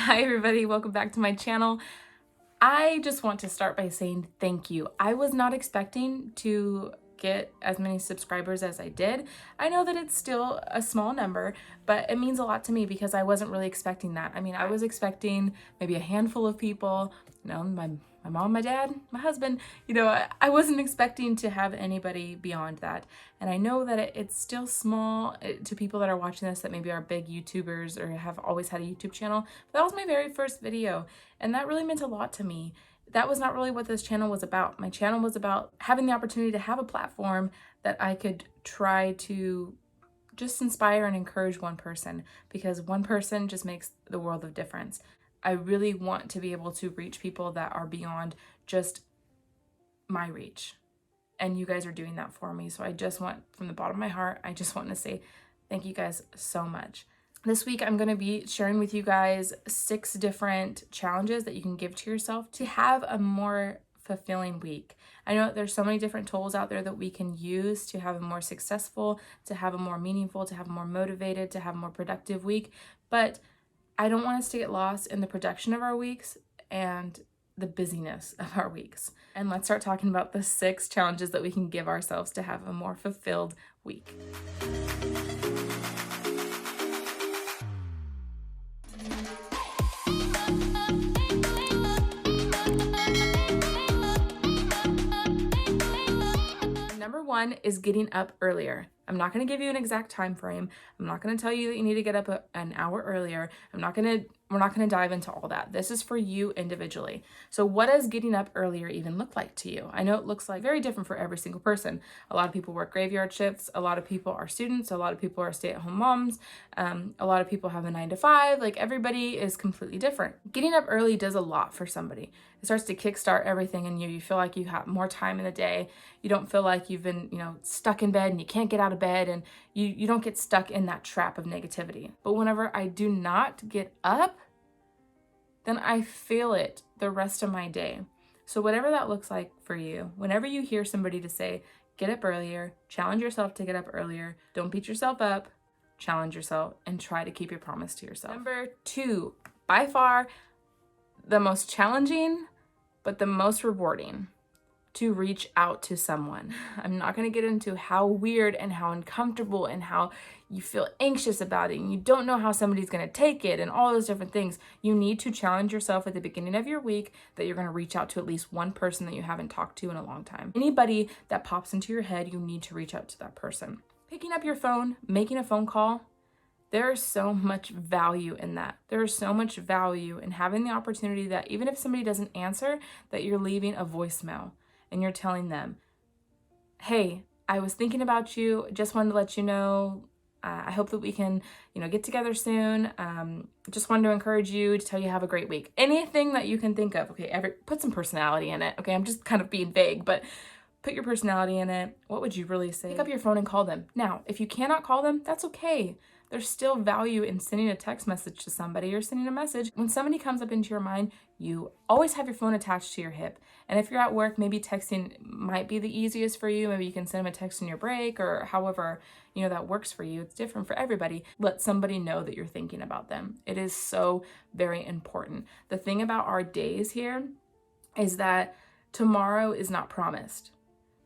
Hi everybody, welcome back to my channel. I just want to start by saying thank you. I was not expecting to get as many subscribers as I did. I know that it's still a small number, but it means a lot to me because I wasn't really expecting that. I mean, I was expecting maybe a handful of people, my mom, my dad, my husband, I wasn't expecting to have anybody beyond that. And I know that it's still small to people that are watching this that maybe are big YouTubers or have always had a YouTube channel. But that was my very first video, and that really meant a lot to me. That was not really what this channel was about. My channel was about having the opportunity to have a platform that I could try to just inspire and encourage one person, because one person just makes the world of difference. I really want to be able to reach people that are beyond just my reach. And you guys are doing that for me. So I just want, from the bottom of my heart, I just want to say thank you guys so much. This week, I'm going to be sharing with you guys 6 different challenges that you can give to yourself to have a more fulfilling week. I know there's so many different tools out there that we can use to have a more successful, to have a more meaningful, to have a more motivated, to have a more productive week, but I don't want us to get lost in the production of our weeks and the busyness of our weeks. And let's start talking about the 6 challenges that we can give ourselves to have a more fulfilled week. Number 1 is getting up earlier. I'm not going to give you an exact time frame. I'm not going to tell you that you need to get up an hour earlier. We're not going to dive into all that. This is for you individually. So what does getting up earlier even look like to you? I know it looks like very different for every single person. A lot of people work graveyard shifts. A lot of people are students. A lot of people are stay-at-home moms. A lot of people have a 9-to-5. Like, everybody is completely different. Getting up early does a lot for somebody. It starts to kickstart everything in you. You feel like you have more time in the day. You don't feel like you've been, stuck in bed and you can't get out of bed, and you don't get stuck in that trap of negativity. But whenever I do not get up, then I feel it the rest of my day. So whatever that looks like for you, whenever you hear somebody to say, get up earlier, challenge yourself to get up earlier, don't beat yourself up, challenge yourself and try to keep your promise to yourself. Number 2, by far the most challenging, but the most rewarding, to reach out to someone. I'm not going to get into how weird and how uncomfortable and how you feel anxious about it and you don't know how somebody's going to take it and all those different things. You need to challenge yourself at the beginning of your week that you're going to reach out to at least one person that you haven't talked to in a long time. Anybody that pops into your head, you need to reach out to that person. Picking up your phone, making a phone call, there is so much value in that. There is so much value in having the opportunity that even if somebody doesn't answer, that you're leaving a voicemail and you're telling them, hey, I was thinking about you, just wanted to let you know, I hope that we can, get together soon. Just wanted to encourage you, to tell you have a great week. Anything that you can think of. Okay, put some personality in it. Okay, I'm just kind of being vague, but put your personality in it. What would you really say? Pick up your phone and call them. Now, if you cannot call them, that's okay. There's still value in sending a text message to somebody or sending a message. When somebody comes up into your mind, you always have your phone attached to your hip. And if you're at work, maybe texting might be the easiest for you. Maybe you can send them a text in your break, or however, that works for you. It's different for everybody. Let somebody know that you're thinking about them. It is so very important. The thing about our days here is that tomorrow is not promised.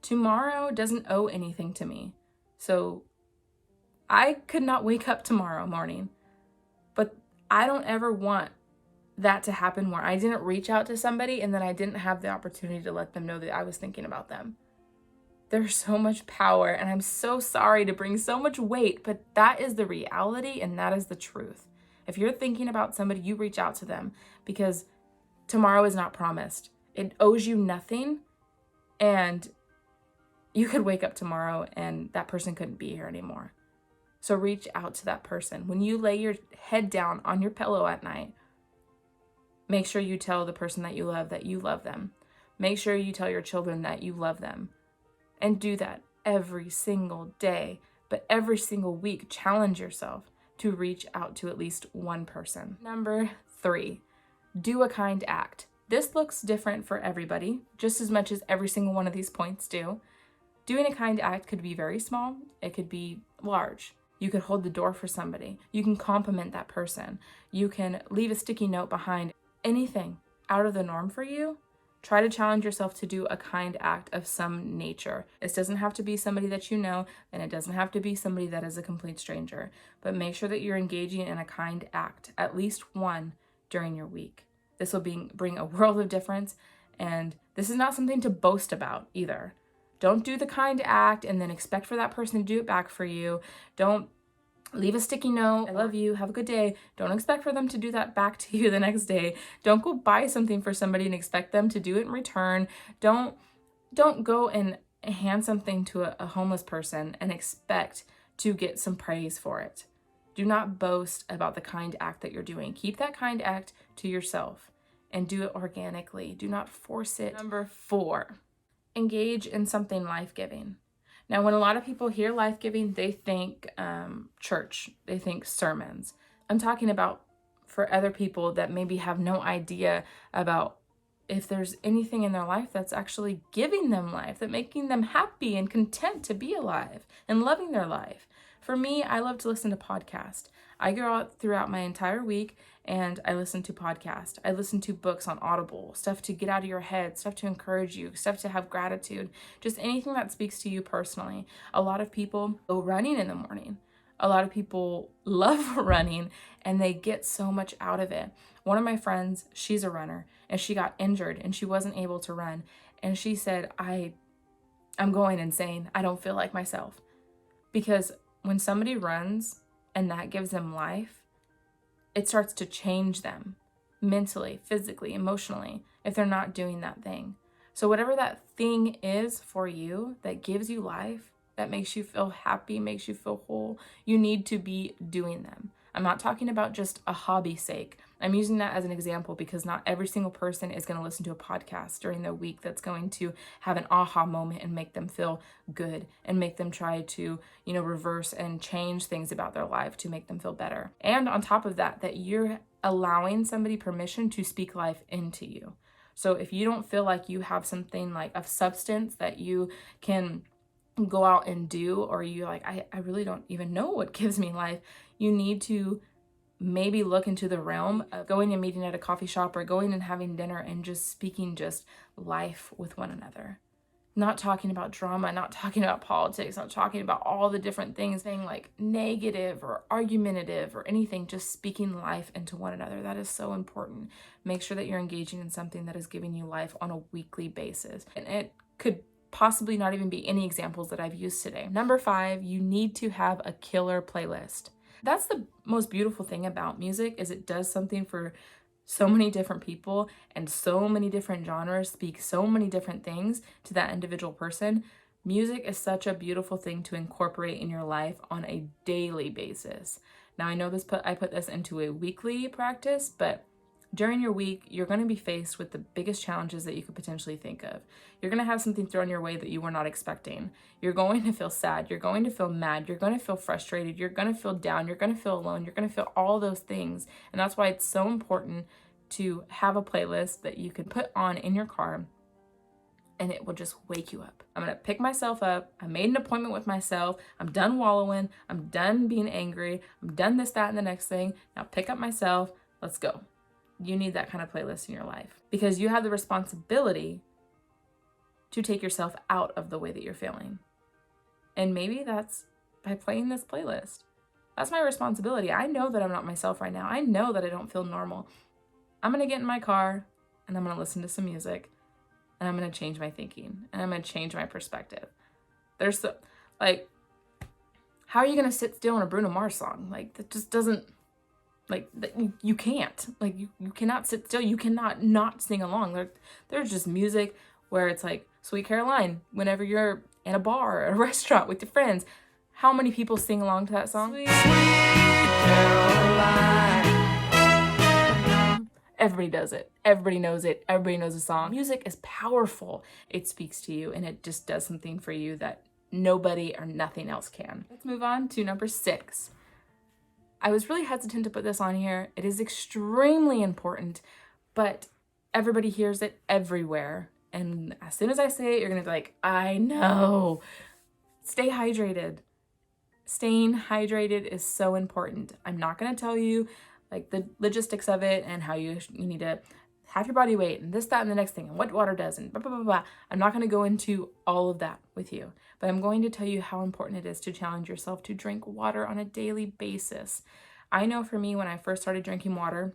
Tomorrow doesn't owe anything to me. So I could not wake up tomorrow morning, but I don't ever want that to happen where I didn't reach out to somebody and then I didn't have the opportunity to let them know that I was thinking about them. There's so much power, and I'm so sorry to bring so much weight, but that is the reality and that is the truth. If you're thinking about somebody, you reach out to them, because tomorrow is not promised. It owes you nothing, and you could wake up tomorrow and that person couldn't be here anymore. So reach out to that person. When you lay your head down on your pillow at night, make sure you tell the person that you love them. Make sure you tell your children that you love them. And do that every single day, but every single week, challenge yourself to reach out to at least one person. Number 3, do a kind act. This looks different for everybody, just as much as every single one of these points do. Doing a kind act could be very small, it could be large. You could hold the door for somebody. You can compliment that person. You can leave a sticky note behind. Anything out of the norm for you, try to challenge yourself to do a kind act of some nature. This doesn't have to be somebody that you know, and it doesn't have to be somebody that is a complete stranger, but make sure that you're engaging in a kind act, at least one during your week. This will bring a world of difference, and this is not something to boast about either. Don't do the kind act and then expect for that person to do it back for you. Don't leave a sticky note, I love you, have a good day. Don't expect for them to do that back to you the next day. Don't go buy something for somebody and expect them to do it in return. Don't go and hand something to a homeless person and expect to get some praise for it. Do not boast about the kind act that you're doing. Keep that kind act to yourself and do it organically. Do not force it. Number 4, engage in something life-giving. Now, when a lot of people hear life-giving, they think church, they think sermons. I'm talking about for other people that maybe have no idea about if there's anything in their life that's actually giving them life, that making them happy and content to be alive and loving their life. For me, I love to listen to podcasts. I go out throughout my entire week and I listen to podcasts. I listen to books on Audible, stuff to get out of your head, stuff to encourage you, stuff to have gratitude, just anything that speaks to you personally. A lot of people go running in the morning. A lot of people love running and they get so much out of it. One of my friends, she's a runner and she got injured and she wasn't able to run. And she said, I'm going insane. I don't feel like myself. Because when somebody runs and that gives them life, it starts to change them mentally, physically, emotionally, if they're not doing that thing. So whatever that thing is for you that gives you life, that makes you feel happy, makes you feel whole, you need to be doing them. I'm not talking about just a hobby's sake. I'm using that as an example because not every single person is going to listen to a podcast during their week that's going to have an aha moment and make them feel good and make them try to, reverse and change things about their life to make them feel better. And on top of that, that you're allowing somebody permission to speak life into you. So if you don't feel like you have something like of substance that you can go out and do, or you like, I really don't even know what gives me life, you need to maybe look into the realm of going and meeting at a coffee shop or going and having dinner and just speaking just life with one another. Not talking about drama, not talking about politics, not talking about all the different things, saying like negative or argumentative or anything, just speaking life into one another. That is so important. Make sure that you're engaging in something that is giving you life on a weekly basis. And it could possibly not even be any examples that I've used today. Number 5, you need to have a killer playlist. That's the most beautiful thing about music, is it does something for so many different people and so many different genres speak so many different things to that individual person. Music is such a beautiful thing to incorporate in your life on a daily basis. Now I know I put this into a weekly practice, but during your week, you're going to be faced with the biggest challenges that you could potentially think of. You're going to have something thrown your way that you were not expecting. You're going to feel sad. You're going to feel mad. You're going to feel frustrated. You're going to feel down. You're going to feel alone. You're going to feel all those things. And that's why it's so important to have a playlist that you can put on in your car and it will just wake you up. I'm going to pick myself up. I made an appointment with myself. I'm done wallowing. I'm done being angry. I'm done this, that, and the next thing. Now pick up myself. Let's go. You need that kind of playlist in your life because you have the responsibility to take yourself out of the way that you're feeling. And maybe that's by playing this playlist. That's my responsibility. I know that I'm not myself right now. I know that I don't feel normal. I'm going to get in my car and I'm going to listen to some music and I'm going to change my thinking and I'm going to change my perspective. There's so, like, how are you going to sit still in a Bruno Mars song? Like, that just doesn't, like, you can't. Like, you cannot sit still. You cannot not sing along. There's just music where it's like Sweet Caroline, whenever you're in a bar or a restaurant with your friends. How many people sing along to that song? Sweet Caroline. Everybody does it. Everybody knows it. Everybody knows the song. Music is powerful. It speaks to you and it just does something for you that nobody or nothing else can. Let's move on to number 6. I was really hesitant to put this on here. It is extremely important, but everybody hears it everywhere. And as soon as I say it, you're going to be like, I know. Stay hydrated. Staying hydrated is so important. I'm not going to tell you like the logistics of it and how you need to have your body weight and this, that, and the next thing and what water does and blah, blah, blah, blah. I'm not going to go into all of that with you, but I'm going to tell you how important it is to challenge yourself to drink water on a daily basis. I know for me, when I first started drinking water,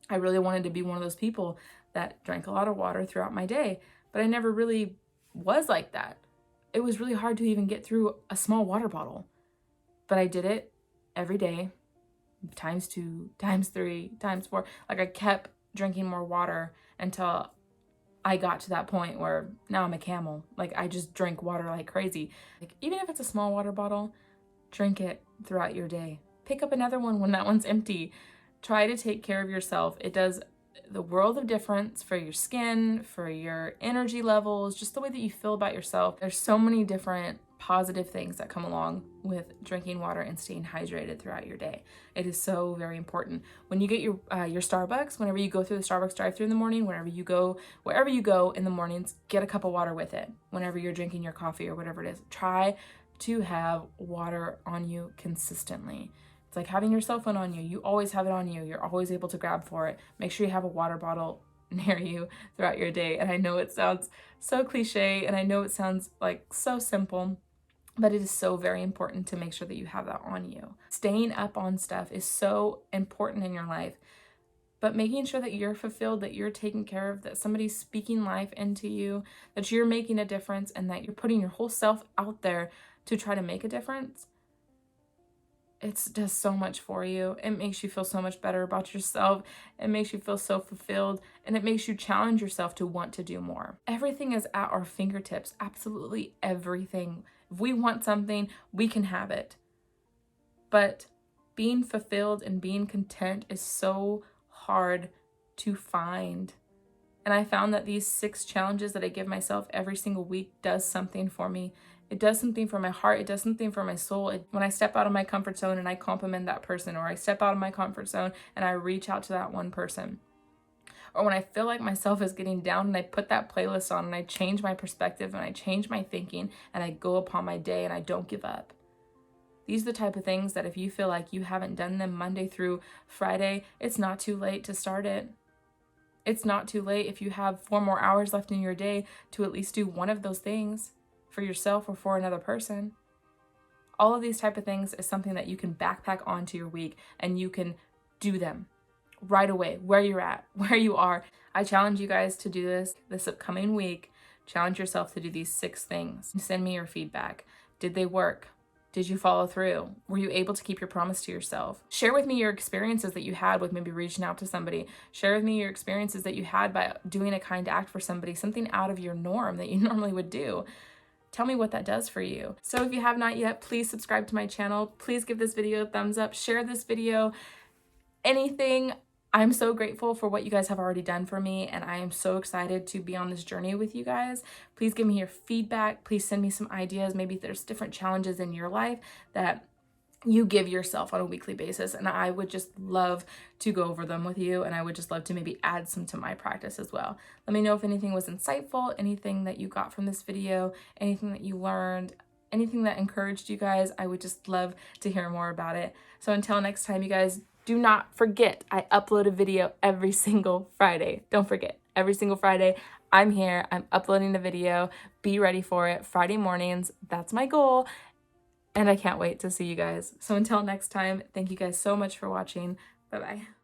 I really wanted to be one of those people that drank a lot of water throughout my day, but I never really was like that. It was really hard to even get through a small water bottle, but I did it every day, times 2, times 3, times 4. Like I kept drinking more water until I got to that point where now I'm a camel. Like I just drink water like crazy. Like even if it's a small water bottle, drink it throughout your day. Pick up another one when that one's empty. Try to take care of yourself. It does the world of difference for your skin, for your energy levels, just the way that you feel about yourself. There's so many different positive things that come along with drinking water and staying hydrated throughout your day. It is so very important. When you get your Starbucks, whenever you go through the Starbucks drive-thru in the morning, wherever you go in the mornings, get a cup of water with it. Whenever you're drinking your coffee or whatever it is, try to have water on you consistently. It's like having your cell phone on you. You always have it on you. You're always able to grab for it. Make sure you have a water bottle near you throughout your day. And I know it sounds so cliche and I know it sounds like so simple, but it is so very important to make sure that you have that on you. Staying up on stuff is so important in your life, but making sure that you're fulfilled, that you're taken care of, that somebody's speaking life into you, that you're making a difference, and that you're putting your whole self out there to try to make a difference. It does so much for you. It makes you feel so much better about yourself. It makes you feel so fulfilled, and it makes you challenge yourself to want to do more. Everything is at our fingertips, absolutely everything. If we want something, we can have it. But being fulfilled and being content is so hard to find. And I found that these 6 challenges that I give myself every single week does something for me. It does something for my heart. It does something for my soul. When I step out of my comfort zone and I compliment that person, or I step out of my comfort zone and I reach out to that one person, or when I feel like myself is getting down and I put that playlist on and I change my perspective and I change my thinking and I go upon my day and I don't give up. These are the type of things that if you feel like you haven't done them Monday through Friday, it's not too late to start it. It's not too late if you have 4 more hours left in your day to at least do one of those things for yourself or for another person. All of these type of things is something that you can backpack onto your week and you can do them right away, where you're at, where you are. I challenge you guys to do this upcoming week. Challenge yourself to do these 6 things. Send me your feedback. Did they work? Did you follow through? Were you able to keep your promise to yourself? Share with me your experiences that you had with maybe reaching out to somebody. Share with me your experiences that you had by doing a kind act for somebody, something out of your norm that you normally would do. Tell me what that does for you. So if you have not yet, please subscribe to my channel. Please give this video a thumbs up. Share this video. Anything. I'm so grateful for what you guys have already done for me, and I am so excited to be on this journey with you guys. Please give me your feedback. Please send me some ideas. Maybe there's different challenges in your life that you give yourself on a weekly basis, and I would just love to go over them with you, and I would just love to maybe add some to my practice as well. Let me know if anything was insightful, anything that you got from this video, anything that you learned, anything that encouraged you guys. I would just love to hear more about it. So until next time, you guys, do not forget, I upload a video every single Friday. Don't forget, every single Friday, I'm here, I'm uploading a video. Be ready for it. Friday mornings, that's my goal. And I can't wait to see you guys. So until next time, thank you guys so much for watching. Bye-bye.